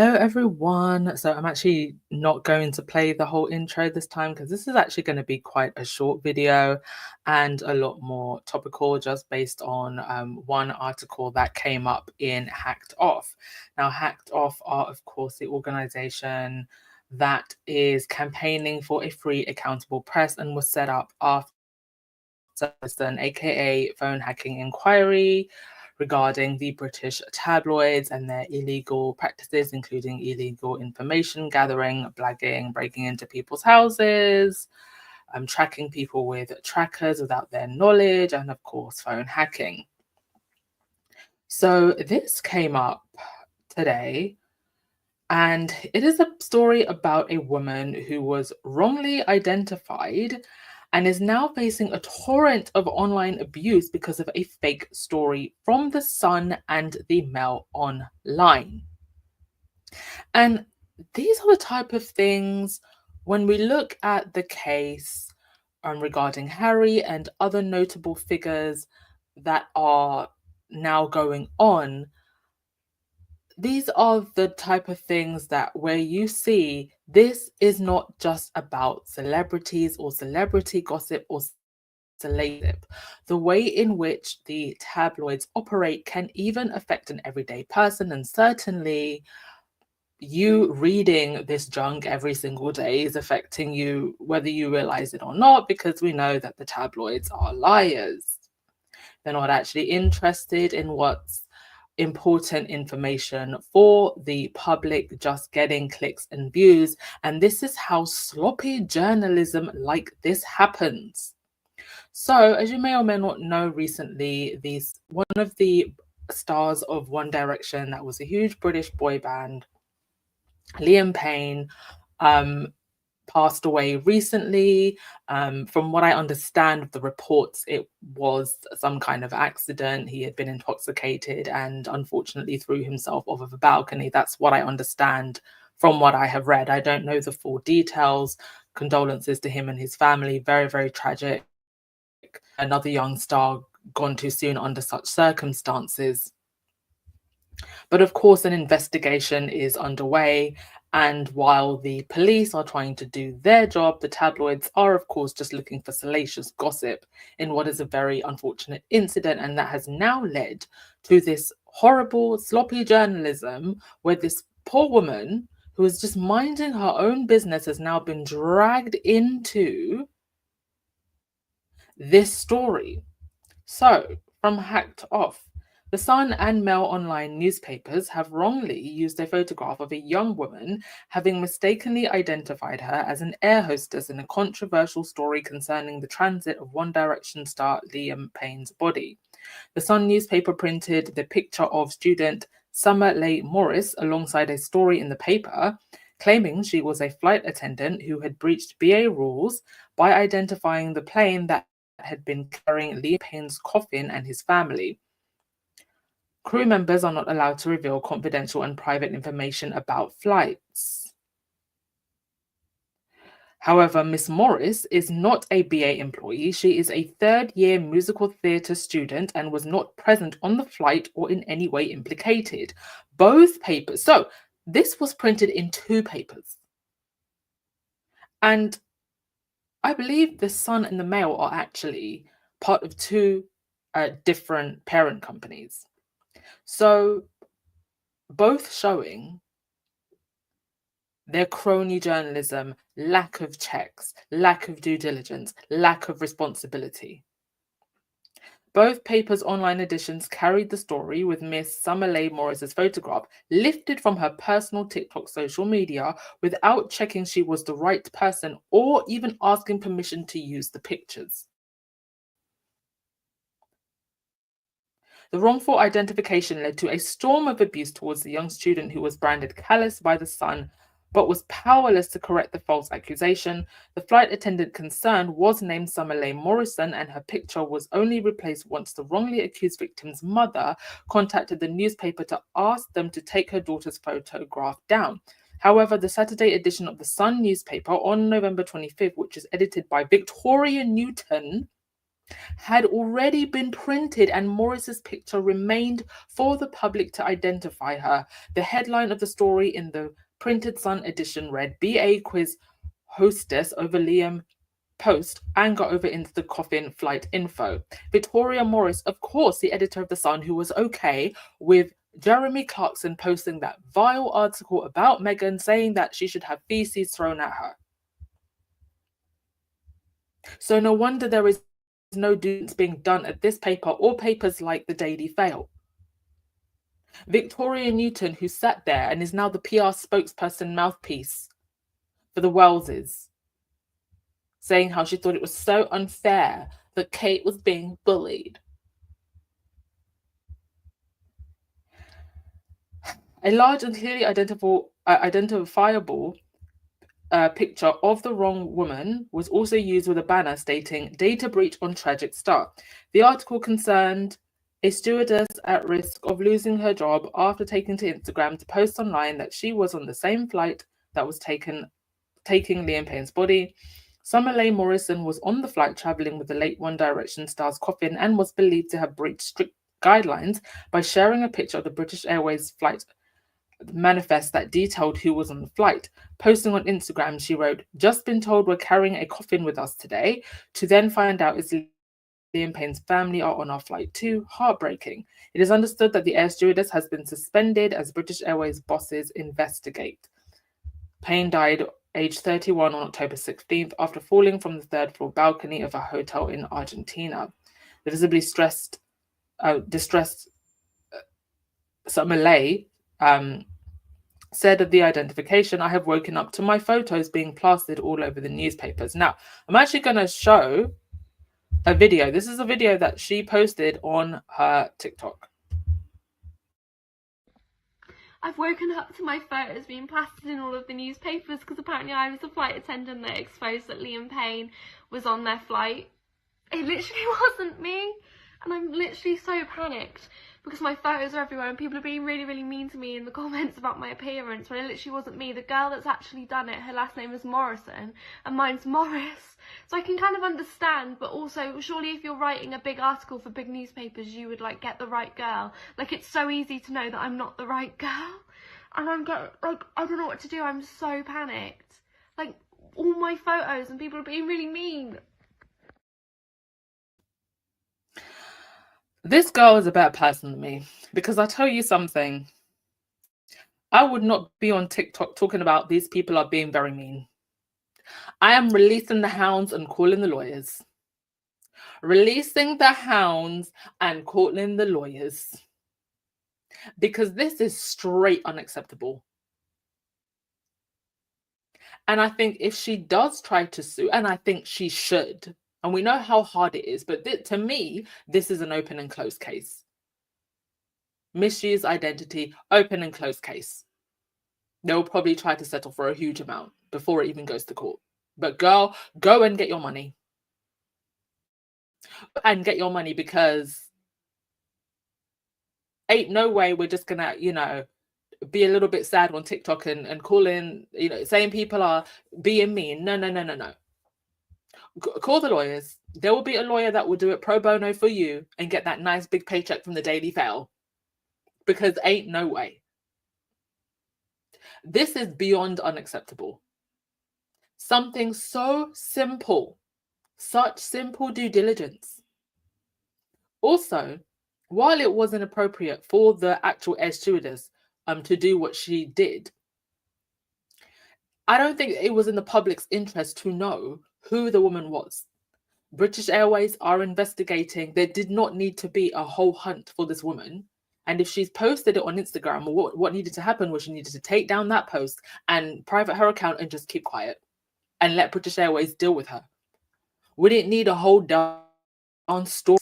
Hello, everyone. So I'm actually not going to play the whole intro this time because this is actually going to be quite a short video and a lot more topical, just based on one article that came up in Hacked Off. Now, Hacked Off are, of course, the organization that is campaigning for a free, accountable press and was set up after an aka phone hacking inquiry regarding the British tabloids and their illegal practices, including illegal information gathering, blagging, breaking into people's houses, tracking people with trackers without their knowledge, and of course, phone hacking. So this came up today, and it is a story about a woman who was wrongly identified and is now facing a torrent of online abuse because of a fake story from The Sun and the Mail Online. And these are the type of things, when we look at the case regarding Harry and other notable figures that are now going on, these are the type of things that where you see this is not just about celebrities or celebrity gossip or celeb. The way in which the tabloids operate can even affect an everyday person, and certainly you reading this junk every single day is affecting you whether you realize it or not, because we know that the tabloids are liars. They're not actually interested in what's important information for the public, just getting clicks and views. And this is how sloppy journalism like this happens. So, as you may or may not know, recently, one of the stars of One Direction, that was a huge British boy band, Liam Payne, um, passed away recently. From what I understand of the reports, it was some kind of accident. He had been intoxicated and unfortunately threw himself off of a balcony. That's what I understand from what I have read. I don't know the full details. Condolences to him and his family. Very, very tragic. Another young star gone too soon under such circumstances. But of course, an investigation is underway. And while the police are trying to do their job, the tabloids are, of course, just looking for salacious gossip in what is a very unfortunate incident. And that has now led to this horrible, sloppy journalism where this poor woman who is just minding her own business has now been dragged into this story. So, from Hacked Off, the Sun and Mail Online newspapers have wrongly used a photograph of a young woman, having mistakenly identified her as an air hostess in a controversial story concerning the transit of One Direction star Liam Payne's body. The Sun newspaper printed the picture of student Summer Leigh Morris alongside a story in the paper, claiming she was a flight attendant who had breached BA rules by identifying the plane that had been carrying Liam Payne's coffin and his family. Crew members are not allowed to reveal confidential and private information about flights. However, Miss Morris is not a BA employee. She is a third-year musical theatre student and was not present on the flight or in any way implicated. Both papers. So this was printed in two papers. And I believe the Sun and the Mail are actually part of two different parent companies. So both showing their crony journalism, lack of checks, lack of due diligence, lack of responsibility. Both papers' online editions carried the story with Miss Summer Leigh Morris's photograph lifted from her personal TikTok social media without checking she was the right person or even asking permission to use the pictures. The wrongful identification led to a storm of abuse towards the young student, who was branded callous by the Sun but was powerless to correct the false accusation. The flight attendant concerned was named Summer Leigh Morrison, and her picture was only replaced once the wrongly accused victim's mother contacted the newspaper to ask them to take her daughter's photograph down. However, the Saturday edition of the Sun newspaper on November 25th, which is edited by Victoria Newton, had already been printed, and Morris's picture remained for the public to identify her. The headline of the story in the printed Sun edition read, BA quiz hostess over Liam post anger over into the coffin flight info. Victoria Morris, of course, the editor of The Sun, who was okay with Jeremy Clarkson posting that vile article about Meghan saying that she should have feces thrown at her. So no wonder there is no due being done at this paper or papers like the Daily Fail. Victoria Newton, who sat there and is now the PR spokesperson mouthpiece for the Welleses, saying how she thought it was so unfair that Kate was being bullied. A large and clearly identifiable picture of the wrong woman was also used with a banner stating data breach on tragic start. The article concerned a stewardess at risk of losing her job after taking to Instagram to post online that she was on the same flight that was taking Liam Payne's body. Summerlane Morrison was on the flight traveling with the late One Direction star's coffin and was believed to have breached strict guidelines by sharing a picture of the British Airways flight manifest that detailed who was on the flight. Posting on Instagram, she wrote, "Just been told we're carrying a coffin with us today, to then find out it's Liam Payne's family are on our flight too. Heartbreaking. It is understood that the air stewardess has been suspended as British Airways bosses investigate." Payne died aged 31 on October 16th after falling from the third floor balcony of a hotel in Argentina. The visibly distressed Summerlane said of the identification, "I have woken up to my photos being plastered all over the newspapers." Now, I'm actually going to show a video. This is a video that she posted on her TikTok. I've woken up to my photos being plastered in all of the newspapers because apparently I was the flight attendant that exposed that Liam Payne was on their flight. It literally wasn't me, and I'm literally so panicked because my photos are everywhere and people are being really, really mean to me in the comments about my appearance when it literally wasn't me. The girl that's actually done it, her last name is Morrison and mine's Morris. So I can kind of understand, but also surely if you're writing a big article for big newspapers, you would like get the right girl. Like, it's so easy to know that I'm not the right girl. And I'm like, I don't know what to do. I'm so panicked. Like, all my photos and people are being really mean. This girl is a better person than me, because I tell you something, I would not be on TikTok talking about these people are being very mean. I am releasing the hounds and calling the lawyers. Releasing the hounds and calling the lawyers. Because this is straight unacceptable. And I think if she does try to sue, and I think she should, and we know how hard it is, but to me, this is an open and closed case. Misuse identity, open and closed case. They'll probably try to settle for a huge amount before it even goes to court. But girl, go and get your money. And get your money, because ain't no way we're just gonna, be a little bit sad on TikTok and calling, saying people are being mean. No. Call the lawyers. There will be a lawyer that will do it pro bono for you and get that nice big paycheck from the Daily Fail. Because ain't no way. This is beyond unacceptable. Something so simple, such simple due diligence. Also, while it wasn't appropriate for the actual air stewardess to do what she did, I don't think it was in the public's interest to know who the woman was. British Airways are investigating. There did not need to be a whole hunt for this woman. And if she's posted it on Instagram, what needed to happen was she needed to take down that post and private her account and just keep quiet and let British Airways deal with her. We didn't need a whole down story.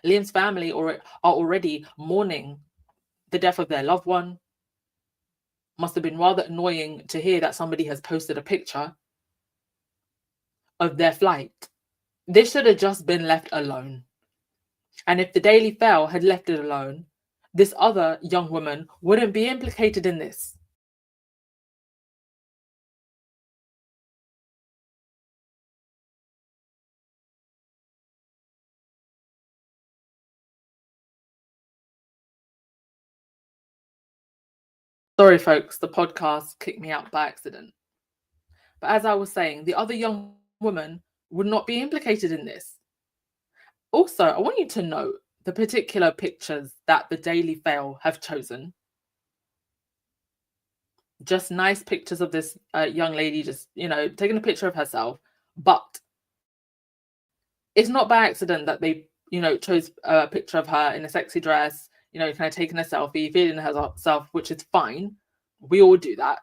Liam's family are already mourning the death of their loved one. Must have been rather annoying to hear that somebody has posted a picture of their flight. This should have just been left alone. And if the Daily Fail had left it alone, this other young woman wouldn't be implicated in this. Sorry, folks, the podcast kicked me out by accident. But as I was saying, the other young woman would not be implicated in this. Also, I want you to note the particular pictures that the Daily Fail have chosen. Just nice pictures of this young lady just, taking a picture of herself. But it's not by accident that they, chose a picture of her in a sexy dress, kind of taking a selfie, feeling herself, which is fine. We all do that.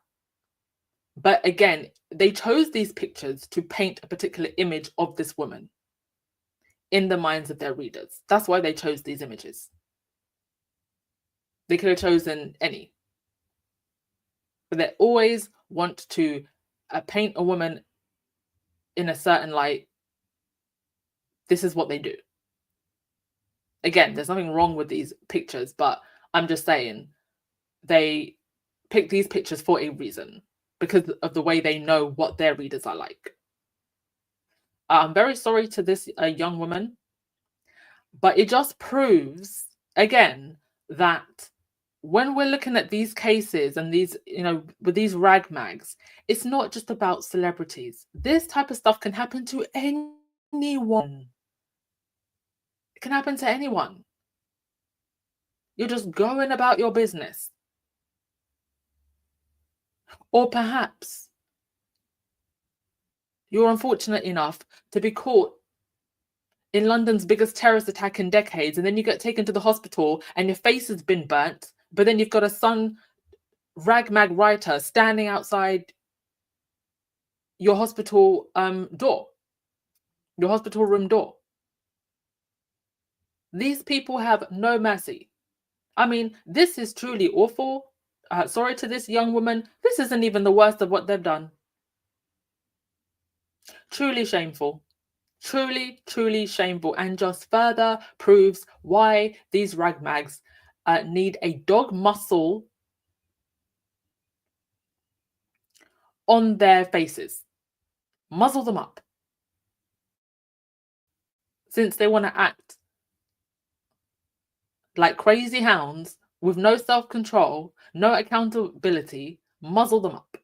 But again, they chose these pictures to paint a particular image of this woman in the minds of their readers. That's why they chose these images. They could have chosen any. But they always want to paint a woman in a certain light. This is what they do. Again, there's nothing wrong with these pictures, but I'm just saying they pick these pictures for a reason because of the way they know what their readers are like. I'm very sorry to this young woman, but it just proves, again, that when we're looking at these cases and these, with these rag mags, it's not just about celebrities. This type of stuff can happen to anyone. It can happen to anyone. You're just going about your business. Or perhaps you're unfortunate enough to be caught in London's biggest terrorist attack in decades, and then you get taken to the hospital and your face has been burnt, but then you've got a Sun ragmag writer standing outside your hospital door, your hospital room door. These people have no mercy. I mean, this is truly awful. Sorry to this young woman. This isn't even the worst of what they've done. Truly shameful. Truly, truly shameful, and just further proves why these ragmags need a dog muscle on their faces. Muzzle them up. Since they want to act like crazy hounds with no self-control, no accountability, muzzle them up.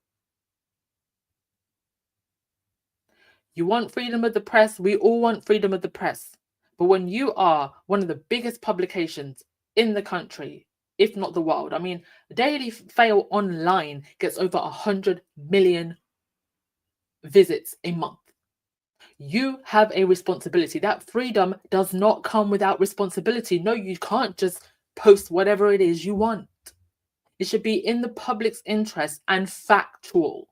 You want freedom of the press? We all want freedom of the press. But when you are one of the biggest publications in the country, if not the world, I mean, Daily Fail online gets over 100 million visits a month. You have a responsibility. That freedom does not come without responsibility. No, you can't just post whatever it is you want. It should be in the public's interest and factual.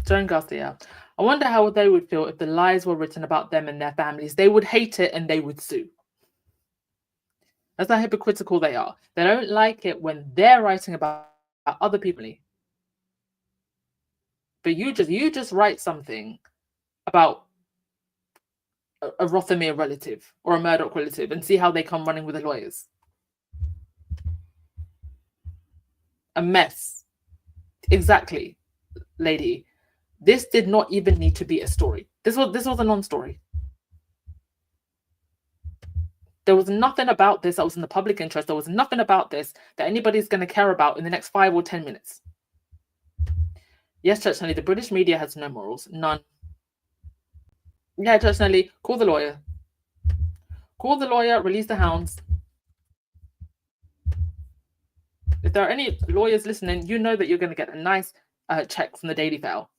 Joan Garcia. I wonder how they would feel if the lies were written about them and their families. They would hate it and they would sue. That's how hypocritical they are. They don't like it when they're writing about other people. But you just write something about a Rothermere relative or a Murdoch relative and see how they come running with the lawyers. A mess. Exactly, lady. This did not even need to be a story. This was a non-story. There was nothing about this that was in the public interest. There was nothing about this that anybody's going to care about in the next 5 or 10 minutes. Yes, Church Nelly, the British media has no morals. None. Yeah, Church Nelly, call the lawyer. Call the lawyer, release the hounds. If there are any lawyers listening, you know that you're going to get a nice check from the Daily Fail.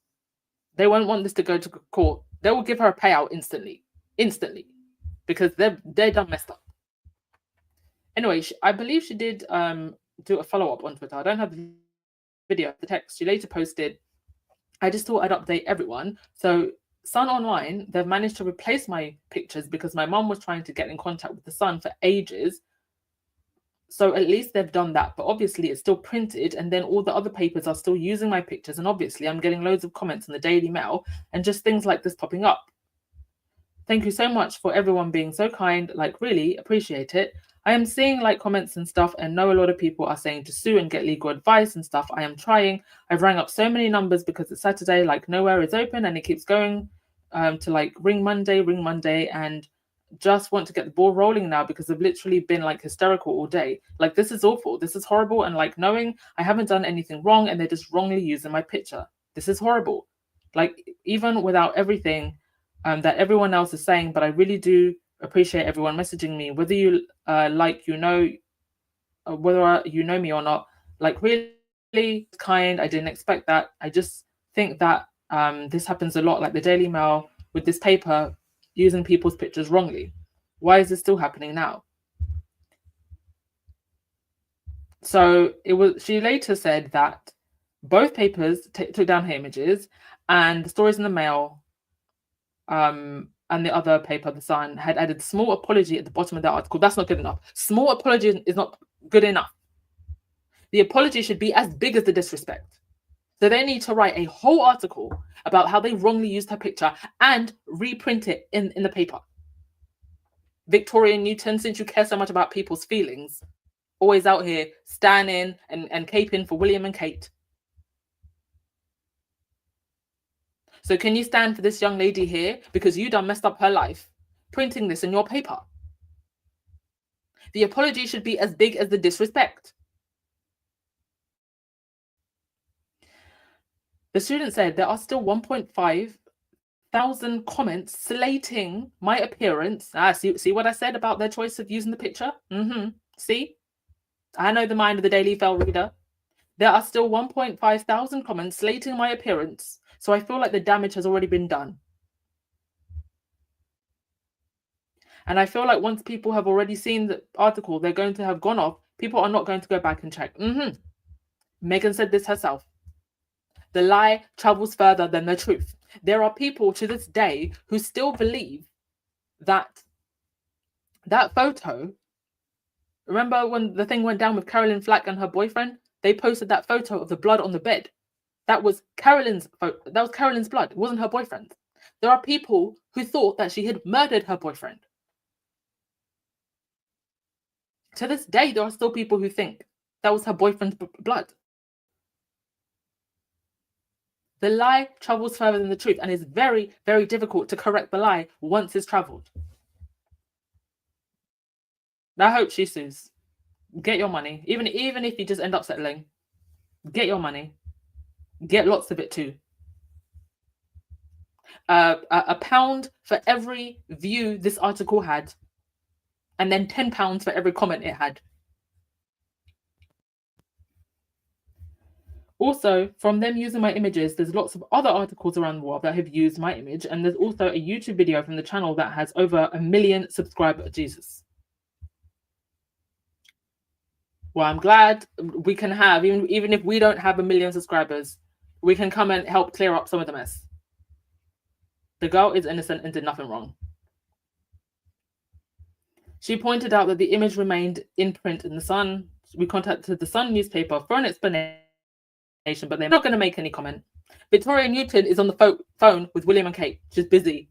They won't want this to go to court. They will give her a payout instantly, because they're done messed up. Anyway, I believe she did do a follow-up on Twitter. I don't have the video, the text. She later posted, I just thought I'd update everyone. So Sun Online, they've managed to replace my pictures because my mum was trying to get in contact with the Sun for ages. So at least they've done that, but obviously it's still printed, and then all the other papers are still using my pictures, and obviously I'm getting loads of comments in the Daily Mail and just things like this popping up. Thank you so much for everyone being so kind, like really appreciate it. I am seeing like comments and stuff and know a lot of people are saying to sue and get legal advice and stuff. I am trying. I've rang up so many numbers because it's Saturday, like nowhere is open, and it keeps going to like ring Monday, and just want to get the ball rolling now because I've literally been like hysterical all day. Like, this is awful. This is horrible. And like, knowing I haven't done anything wrong and they're just wrongly using my picture. This is horrible. Like, even without everything that everyone else is saying, but I really do appreciate everyone messaging me, whether you whether you know me or not. Like, really kind. I didn't expect that. I just think that this happens a lot, like the Daily Mail with this paper using people's pictures wrongly. Why is this still happening now? So she later said that both papers took down her images, and the Stories in the Mail and the other paper, The Sun, had added small apology at the bottom of the article. That's not good enough. Small apology is not good enough. The apology should be as big as the disrespect. So they need to write a whole article about how they wrongly used her picture and reprint it in the paper. Victoria Newton, since you care so much about people's feelings, always out here standing and caping for William and Kate. So can you stand for this young lady here because you done messed up her life, printing this in your paper? The apology should be as big as the disrespect. The student said there are still 1,500 comments slating my appearance. See what I said about their choice of using the picture? See? I know the mind of the Daily Mail reader. There are still 1,500 comments slating my appearance, so I feel like the damage has already been done. And I feel like once people have already seen the article, they're going to have gone off. People are not going to go back and check. Megan said this herself. The lie travels further than the truth. There are people to this day who still believe that photo. Remember when the thing went down with Caroline Flack and her boyfriend? They posted that photo of the blood on the bed. That was Caroline's blood. It wasn't her boyfriend. There are people who thought that she had murdered her boyfriend. To this day, there are still people who think that was her boyfriend's blood. The lie travels further than the truth, and it's very, very difficult to correct the lie once it's traveled. I hope she sues. Get your money. Even if you just end up settling, get your money. Get lots of it too. £1 for every view this article had, and then £10 for every comment it had. Also, from them using my images, there's lots of other articles around the world that have used my image, and there's also a YouTube video from the channel that has over 1 million subscribers. Jesus. Well, I'm glad we can have, even if we don't have 1 million subscribers, we can come and help clear up some of the mess. The girl is innocent and did nothing wrong. She pointed out that the image remained in print in The Sun. We contacted The Sun newspaper for an explanation, but they're not going to make any comment. Victoria Newton is on the phone with William and Kate. She's busy.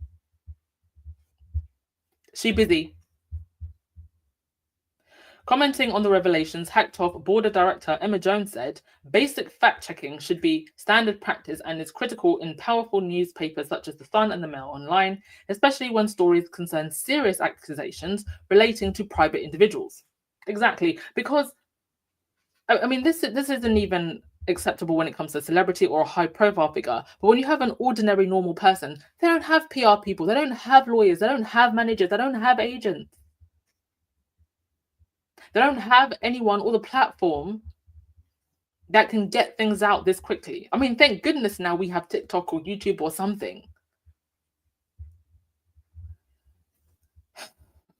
Commenting on the revelations, Hacked Off board director Emma Jones said, basic fact-checking should be standard practice and is critical in powerful newspapers such as The Sun and The Mail Online, especially when stories concern serious accusations relating to private individuals. Exactly, because, I mean, this isn't even acceptable when it comes to celebrity or a high-profile figure, but when you have an ordinary, normal person, they don't have PR people, they don't have lawyers, they don't have managers, they don't have agents. They don't have anyone or the platform that can get things out this quickly. I mean, thank goodness now we have TikTok or YouTube or something.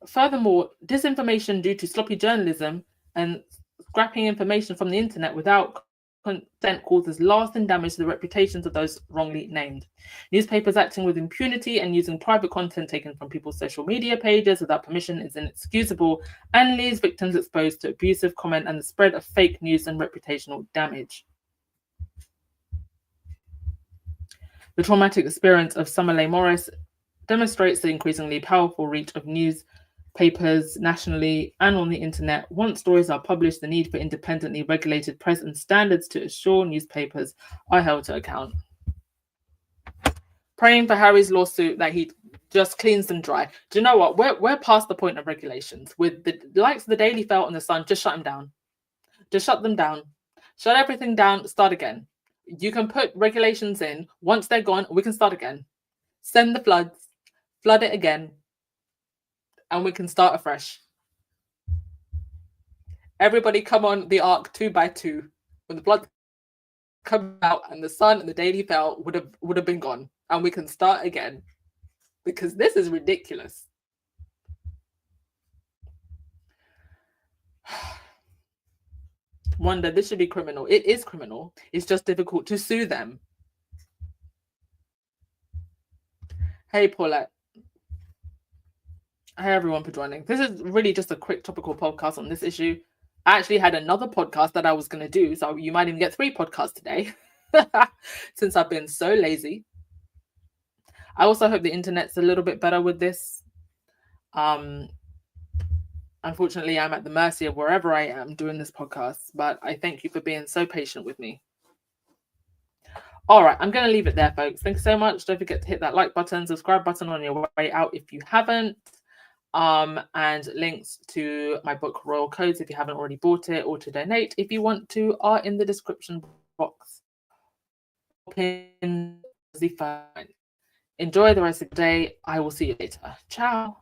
Furthermore, disinformation due to sloppy journalism and scrapping information from the internet without consent causes lasting damage to the reputations of those wrongly named. Newspapers acting with impunity and using private content taken from people's social media pages without permission is inexcusable and leaves victims exposed to abusive comment and the spread of fake news and reputational damage. The traumatic experience of Summerley Morris demonstrates the increasingly powerful reach of newspapers nationally and on the internet. Once stories are published, the need for independently regulated press and standards to assure newspapers are held to account. Praying for Harry's lawsuit that he just cleans them dry. Do you know what? We're past the point of regulations. With the likes of the Daily Felt and the Sun, just shut them down. Just shut them down. Shut everything down. Start again. You can put regulations in. Once they're gone, we can start again. Send the floods, flood it again, and we can start afresh. Everybody come on the ark 2 by 2. When the flood come out and the Sun and the Daily Felt would have been gone, and we can start again. Because this is ridiculous. Wonder, this should be criminal. It is criminal. It's just difficult to sue them. Hey, Paulette. Hey, everyone, for joining. This is really just a quick topical podcast on this issue. I actually had another podcast that I was going to do, so you might even get 3 podcasts today since I've been so lazy. I also hope the internet's a little bit better with this. Unfortunately, I'm at the mercy of wherever I am doing this podcast, but I thank you for being so patient with me. All right, I'm going to leave it there, folks. Thanks so much. Don't forget to hit that like button, subscribe button on your way out if you haven't. And links to my book, Royal Codes, if you haven't already bought it, or to donate if you want to, are in the description box. Enjoy the rest of the day. I will see you later. Ciao.